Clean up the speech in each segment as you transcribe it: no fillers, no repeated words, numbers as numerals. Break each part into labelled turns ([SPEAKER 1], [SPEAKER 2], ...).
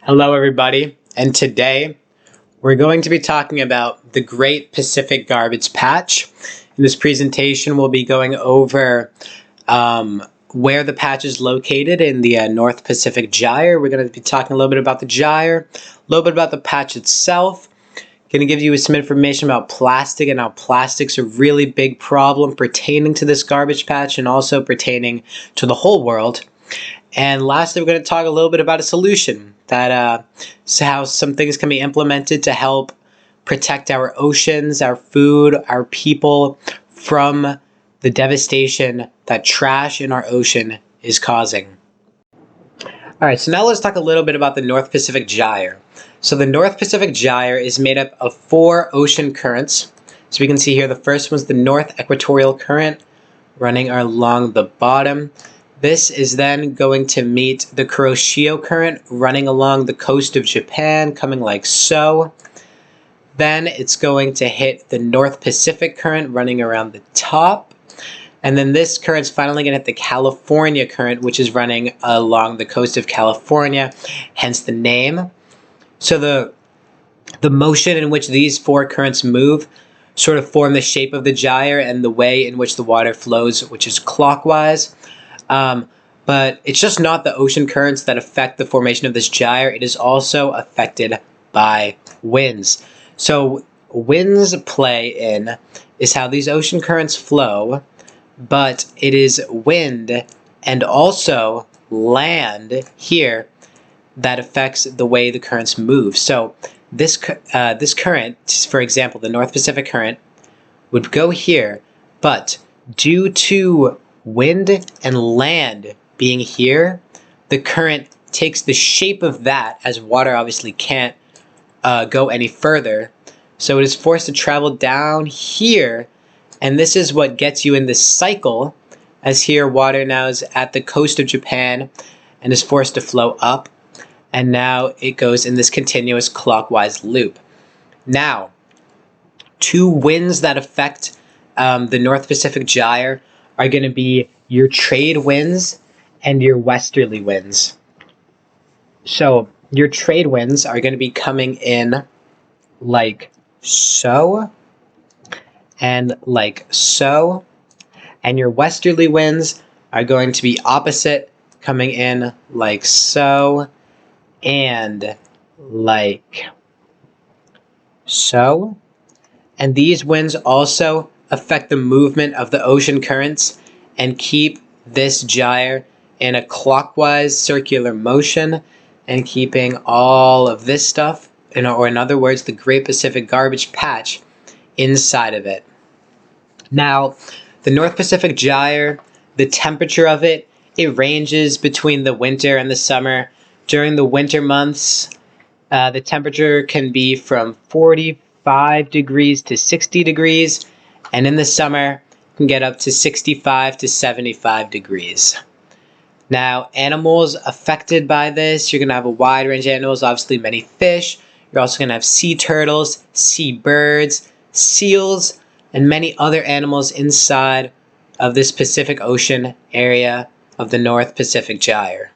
[SPEAKER 1] Hello, everybody, and today we're going to be talking about the Great Pacific Garbage Patch. In this presentation, we'll be going over where the patch is located in the North Pacific Gyre. We're going to be talking a little bit about the gyre, a little bit about the patch itself. Going to give you some information about plastic and how plastic's a really big problem pertaining to this garbage patch and also pertaining to the whole world. And lastly, we're going to talk a little bit about a solution that how some things can be implemented to help protect our oceans, our food, our people from the devastation that trash in our ocean is causing. All right, so now let's talk a little bit about the North Pacific Gyre. So the North Pacific Gyre is made up of 4 ocean currents. So we can see here the first one's the North Equatorial Current running along the bottom. This is then going to meet the Kuroshio Current running along the coast of Japan, coming like so. Then it's going to hit the North Pacific Current running around the top. And then this current's finally going to hit the California Current, which is running along the coast of California, hence the name. So the motion in which these 4 currents move sort of form the shape of the gyre and the way in which the water flows, which is clockwise. But it's just not the ocean currents that affect the formation of this gyre. It is also affected by winds. So winds play in is how these ocean currents flow, but it is wind and also land here that affects the way the currents move. So this current, for example, the North Pacific Current, would go here, but due to wind and land being here, the current takes the shape of that, as water obviously can't go any further. So it is forced to travel down here, and this is what gets you in this cycle, as here water now is at the coast of Japan and is forced to flow up, and now it goes in this continuous clockwise loop. Now, 2 winds that affect the North Pacific Gyre are going to be your trade winds and your westerly winds. So your trade winds are going to be coming in like so and like so, and your westerly winds are going to be opposite, coming in like so and like so. And these winds also affect the movement of the ocean currents and keep this gyre in a clockwise circular motion and keeping all of this stuff, or in other words, the Great Pacific Garbage Patch, inside of it. Now, the North Pacific Gyre, the temperature of it, it ranges between the winter and the summer. During the winter months, the temperature can be from 45 degrees to 60 degrees, and in the summer, it can get up to 65 to 75 degrees. Now, animals affected by this, you're going to have a wide range of animals, obviously many fish. You're also going to have sea turtles, sea birds, seals, and many other animals inside of this Pacific Ocean area of the North Pacific Gyre.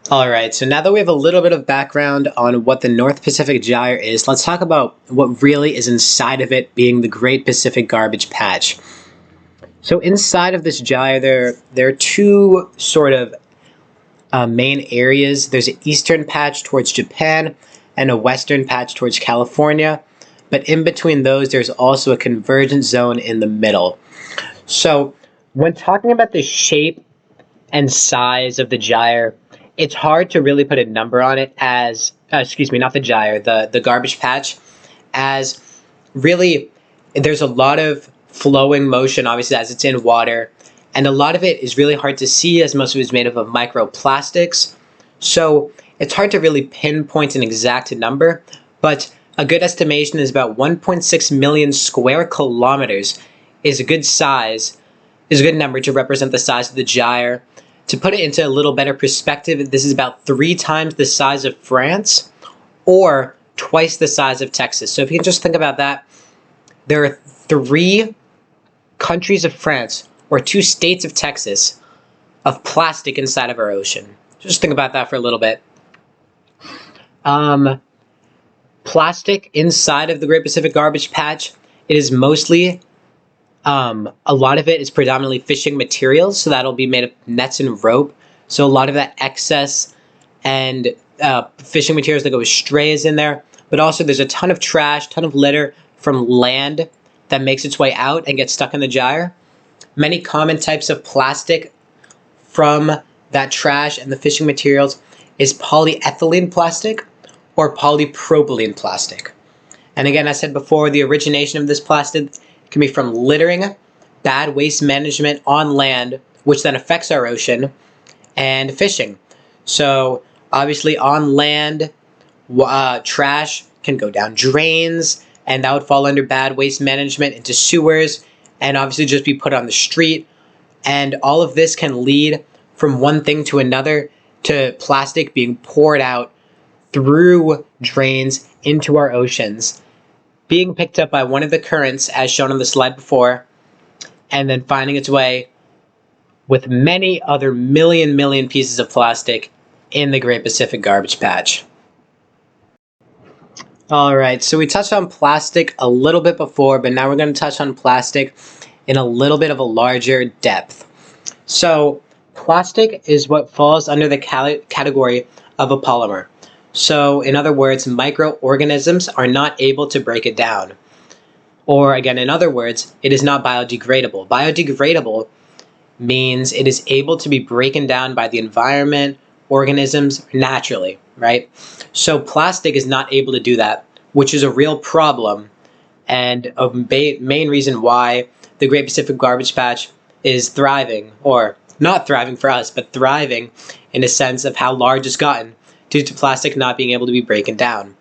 [SPEAKER 1] Alright, so now that we have a little bit of background on what the North Pacific Gyre is, let's talk about what really is inside of it, being the Great Pacific Garbage Patch. So inside of this gyre, there are 2 sort of main areas. There's an eastern patch towards Japan and a western patch towards California. But in between those, there's also a convergence zone in the middle. So when talking about the shape and size of the gyre, it's hard to really put a number on it as, not the gyre, the garbage patch, as really there's a lot of flowing motion, obviously, as it's in water, and a lot of it is really hard to see as most of it is made up of microplastics. So it's hard to really pinpoint an exact number, but a good estimation is about 1.6 million square kilometers is a good size, is a good number to represent the size of the gyre. To put it into a little better perspective, this is about 3 times the size of France or twice the size of Texas. So if you can just think about that, there are 3 countries of France or 2 states of Texas of plastic inside of our ocean. Just think about that for a little bit. Plastic inside of the Great Pacific Garbage Patch, it is mostly, a lot of it is predominantly fishing materials, so that'll be made of nets and rope. So a lot of that excess and fishing materials that go astray is in there. But also there's a ton of trash, ton of litter from land that makes its way out and gets stuck in the gyre. Many common types of plastic from that trash and the fishing materials is polyethylene plastic or polypropylene plastic. And again, I said before, the origination of this plastic can be from littering, bad waste management on land, which then affects our ocean, and fishing. So obviously on land, trash can go down drains, and that would fall under bad waste management into sewers, and obviously just be put on the street. And all of this can lead from one thing to another, to plastic being poured out through drains into our oceans, being picked up by one of the currents as shown on the slide before, and then finding its way with many other million pieces of plastic in the Great Pacific Garbage Patch. Alright, so we touched on plastic a little bit before, but now we're going to touch on plastic in a little bit of a larger depth. So plastic is what falls under the category of a polymer. So in other words, microorganisms are not able to break it down. Or again, in other words, it is not biodegradable. Biodegradable means it is able to be broken down by the environment, organisms, naturally, right? So plastic is not able to do that, which is a real problem and a main reason why the Great Pacific Garbage Patch is thriving, or not thriving for us, but thriving in a sense of how large it's gotten due to plastic not being able to be broken down.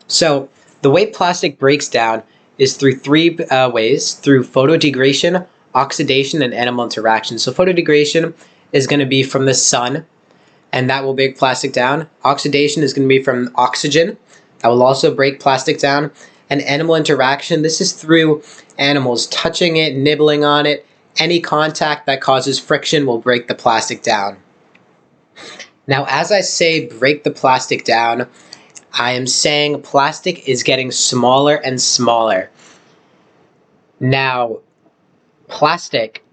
[SPEAKER 1] So the way plastic breaks down is through three ways: through photodegradation, oxidation, and animal interaction. So photodegradation is going to be from the sun, and that will break plastic down. Oxidation is going to be from oxygen. That will also break plastic down. And animal interaction, this is through animals touching it, nibbling on it. Any contact that causes friction will break the plastic down. Now, as I say break the plastic down, I am saying plastic is getting smaller and smaller. Now, plastic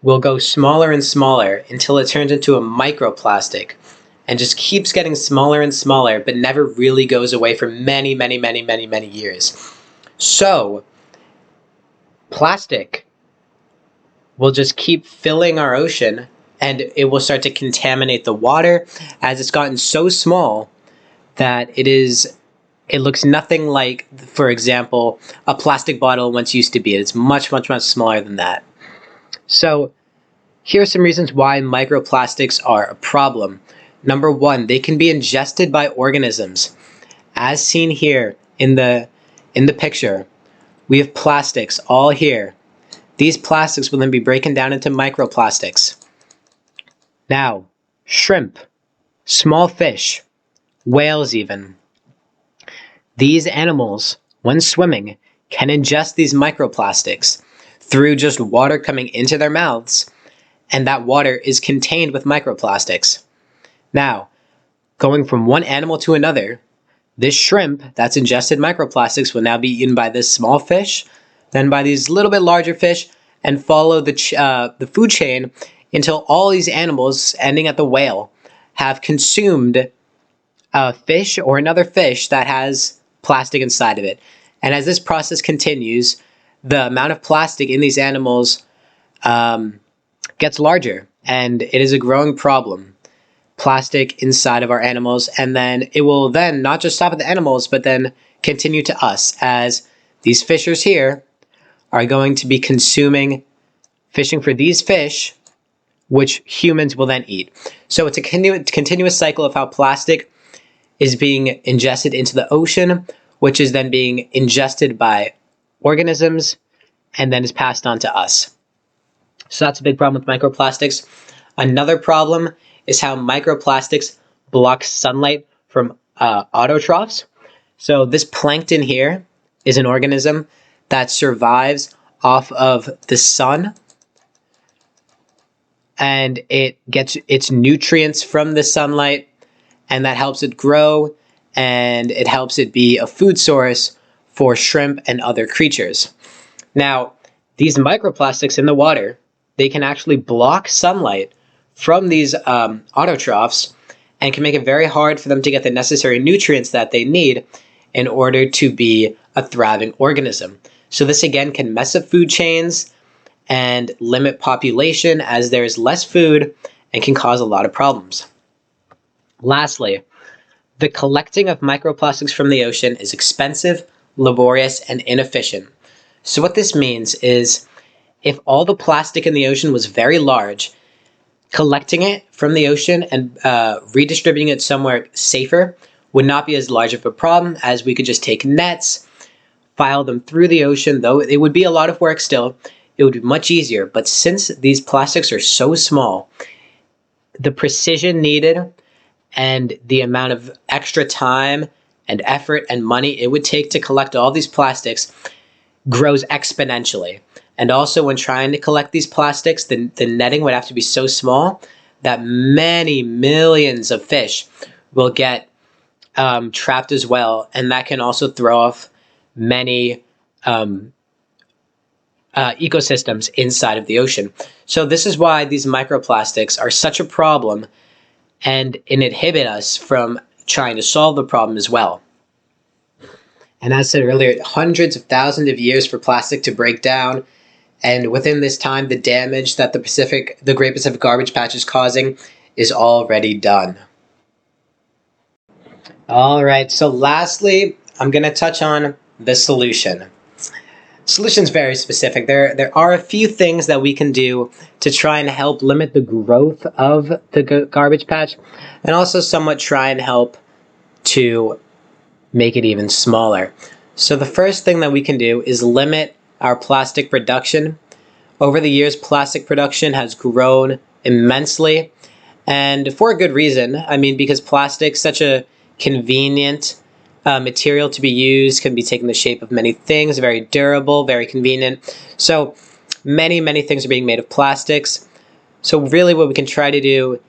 [SPEAKER 1] will go smaller and smaller until it turns into a microplastic and just keeps getting smaller and smaller, but never really goes away for many years. So, plastic will just keep filling our ocean, and it will start to contaminate the water as it's gotten so small that it looks nothing like, for example, a plastic bottle once used to be. It's much smaller than that. So here are some reasons why microplastics are a problem. Number one, they can be ingested by organisms. As seen here in the picture, we have plastics all here. These plastics will then be broken down into microplastics. Now, shrimp, small fish, whales even. These animals, when swimming, can ingest these microplastics through just water coming into their mouths, and that water is contained with microplastics. Now, going from one animal to another, this shrimp that's ingested microplastics will now be eaten by this small fish, then by these little bit larger fish, and follow the food chain until all these animals, ending at the whale, have consumed a fish or another fish that has plastic inside of it. And as this process continues, the amount of plastic in these animals gets larger, and it is a growing problem. Plastic inside of our animals, and then it will then not just stop at the animals, but then continue to us, as these fishers here are going to be fishing for these fish, which humans will then eat. So it's a continuous cycle of how plastic is being ingested into the ocean, which is then being ingested by organisms, and then is passed on to us. So that's a big problem with microplastics. Another problem is how microplastics block sunlight from autotrophs. So this plankton here is an organism that survives off of the sun, and it gets its nutrients from the sunlight, and that helps it grow, and it helps it be a food source for shrimp and other creatures. Now, these microplastics in the water, they can actually block sunlight from these autotrophs and can make it very hard for them to get the necessary nutrients that they need in order to be a thriving organism. So this again can mess up food chains and limit population as there is less food and can cause a lot of problems. Lastly, the collecting of microplastics from the ocean is expensive, laborious, and inefficient. So what this means is if all the plastic in the ocean was very large, collecting it from the ocean and redistributing it somewhere safer would not be as large of a problem, as we could just take nets, file them through the ocean, though it would be a lot of work still. It would be much easier. But since these plastics are so small, the precision needed and the amount of extra time and effort and money it would take to collect all these plastics grows exponentially. And also when trying to collect these plastics, the netting would have to be so small that many millions of fish will get trapped as well. And that can also throw off many ecosystems inside of the ocean. So this is why these microplastics are such a problem and inhibit us from trying to solve the problem as well. And as I said earlier, hundreds of thousands of years for plastic to break down. And within this time, the damage that the Great Pacific Garbage Patch is causing is already done. All right, so lastly, I'm going to touch on the solution. Solution's very specific. There are a few things that we can do to try and help limit the growth of the garbage patch, and also somewhat try and help to make it even smaller. So the first thing that we can do is limit our plastic production. Over the years, plastic production has grown immensely, and for a good reason. I mean, because plastic's such a convenient material to be used, can be taken the shape of many things, very durable, very convenient. So many things are being made of plastics. So really what we can try to do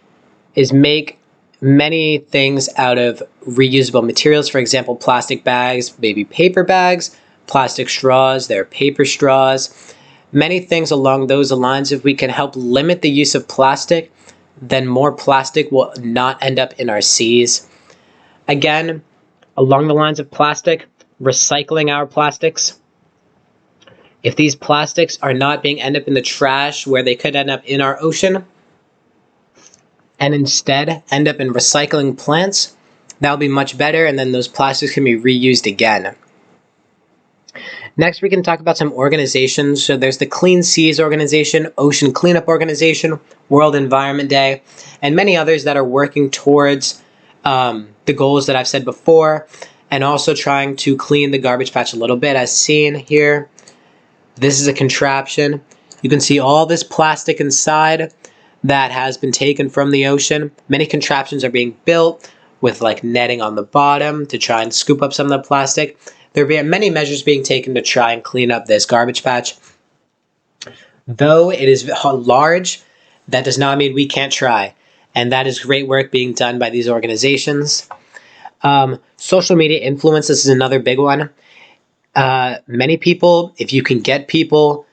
[SPEAKER 1] is make many things out of reusable materials. For example, plastic bags, maybe paper bags, plastic straws, there are paper straws, many things along those lines. If we can help limit the use of plastic, then more plastic will not end up in our seas. Again, along the lines of plastic, recycling our plastics. If these plastics are not being end up in the trash where they could end up in our ocean, and instead end up in recycling plants, that would be much better, and then those plastics can be reused again. Next, we can talk about some organizations. So there's the Clean Seas Organization, Ocean Cleanup Organization, World Environment Day, and many others that are working towards the goals that I've said before, and also trying to clean the garbage patch a little bit. As seen here, this is a contraption. You can see all this plastic inside that has been taken from the ocean. Many contraptions are being built with like netting on the bottom to try and scoop up some of the plastic. There are many measures being taken to try and clean up this garbage patch. Though it is large, that does not mean we can't try. And that is great work being done by these organizations. Social media influence, this is another big one. Many people, if you can get people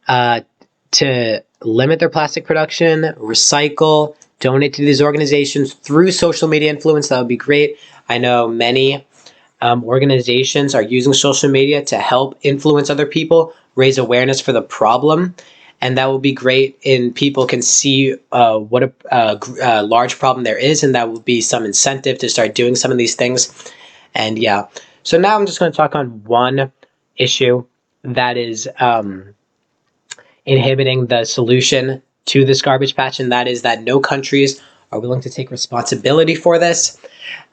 [SPEAKER 1] to limit their plastic production, recycle, donate to these organizations through social media influence, that would be great. I know many organizations are using social media to help influence other people, raise awareness for the problem, and that will be great, and people can see what a large problem there is, and that will be some incentive to start doing some of these things. And yeah, so now I'm just going to talk on one issue that is inhibiting the solution to this garbage patch, and that is that no countries are willing to take responsibility for this.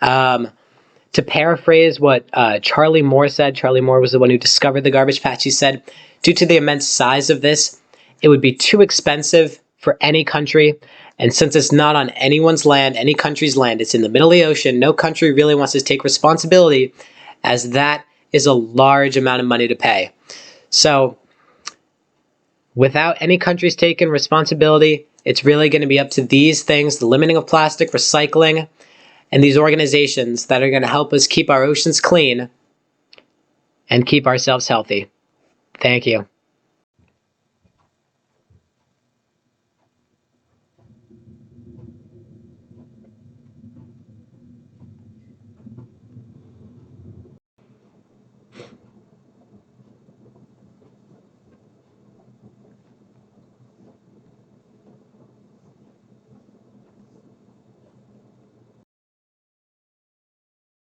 [SPEAKER 1] To paraphrase what Charlie Moore said, Charlie Moore was the one who discovered the garbage patch. He said, due to the immense size of this, it would be too expensive for any country. And since it's not on anyone's land, any country's land, it's in the middle of the ocean, no country really wants to take responsibility, as that is a large amount of money to pay. So without any countries taking responsibility, It's really going to be up to these things, the limiting of plastic, recycling, and these organizations that are going to help us keep our oceans clean and keep ourselves healthy. Thank you.